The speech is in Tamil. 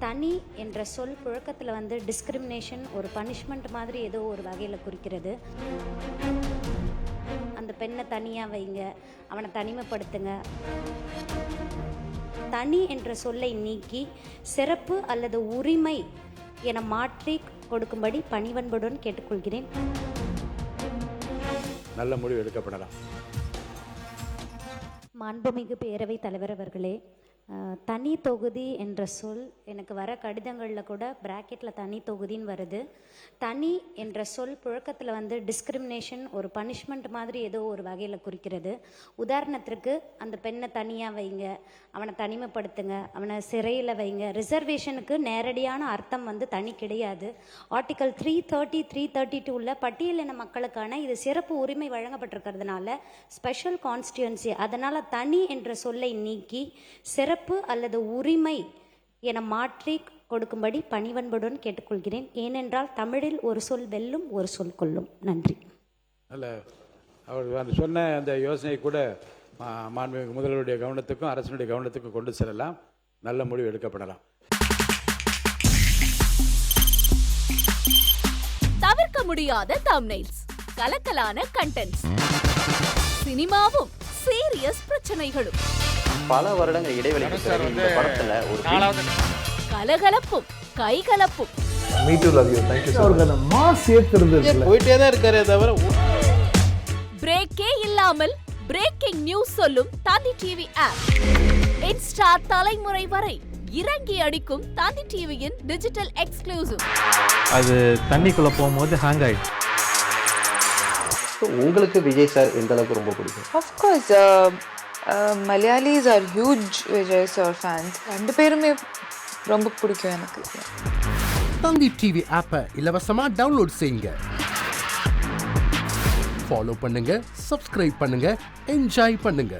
தனி என்ற சொல் புழக்கத்தில் வந்து டிஸ்கிரிமினேஷன் ஒரு பனிஷ்மெண்ட் மாதிரி ஏதோ ஒரு வகையில் குறிக்கிறது. அந்த பெண்ணை தனியாக வைங்க, அவனை தனிமைப்படுத்துங்க. தனி என்ற சொல்லை நீக்கி சிறப்பு அல்லது உரிமை என மாற்றி கொடுக்கும்படி பணிவன்புடன் கேட்டுக்கொள்கிறேன். நல்ல முடிவு எடுக்கப்படலாம். மாண்புமிகு பேரவைத் தலைவர் அவர்களே, தனி தொகுதி என்ற சொல் எனக்கு வர கடிதங்களில் கூட பிராக்கெட்டில் தனி தொகுதின்னு வருது. தனி என்ற சொல் புழக்கத்தில் வந்து டிஸ்கிரிமினேஷன் ஒரு பனிஷ்மெண்ட் மாதிரி ஏதோ ஒரு வகையில் குறிக்கிறது. உதாரணத்திற்கு அந்த பெண்ணை தனியாக வைங்க, அவனை தனிமைப்படுத்துங்க, அவனை சிறையில் வைங்க. ரிசர்வேஷனுக்கு நேரடியான அர்த்தம் வந்து தனி கிடையாது. ஆர்டிகல் 330, 332 பட்டியலின மக்களுக்கான இது சிறப்பு உரிமை வழங்கப்பட்டிருக்கிறதுனால ஸ்பெஷல் கான்ஸ்டியூன்சி. அதனால் தனி என்ற சொல்லை நீக்கி சிறப்பு அல்லது உரிமை என மாற்றி கொடுக்கும்படி பணிவன்புடன் கேட்டுக்கொள்கிறேன். ஏனென்றால் தமிழில் ஒரு சொல் வெல்லும், ஒரு சொல் கொல்லும். நன்றி. அல்ல, அவர் அந்த சொன்ன அந்த யோசனை கூட மாண்புமிகு முதல்வருடைய கவனத்துக்கும் அரசினுடைய கவனத்துக்கும் கொண்டு செல்லலாம். நல்ல முடிவு எடுக்கப்படலாம். தவிர்க்க முடியாத தம்ப்நெயில்ஸ், கலக்கலான கண்டென்ட்ஸ், சினிமாவும் சீரியஸ் பிரச்சனைகளும், பல வருடங்கள் இடைவெளிக்கு பிறகு இந்த படத்துல ஒரு கலகலப்பும் கைகலப்பும். Me too, love you. Thank you so much. Mass ஏத்துறது போயிட்டே தான் இருக்காரே தவிர பிரேக்கே இல்லாமல் பிரேக்கிங் நியூஸ் சொல்லும் தந்தி டிவி ஆப். இன்ஸ்டா தலைமுறை வரை இறங்கி அடிக்கும் தந்தி டிவியின் டிஜிட்டல் எக்ஸ்க்ளூசிவ். அது தண்ணிக்குள்ள போகும்போது ஹேங் ஆயிடுச்சு. உங்களுக்கு விஜய் சார் எந்த அளவுக்கு ரொம்ப பிடிக்கும்? Of course, Malayalis are huge Vijay sir fans. ரெண்டு பேருமே ரொம்ப பிடிக்கும் எனக்கு. தந்தி டிவி ஆப்பை இலவசமா டவுன்லோட் செய்யுங்க. ஃபாலோ பண்ணுங்க, சப்ஸ்கிரைப் பண்ணுங்க, என்ஜாய் பண்ணுங்க.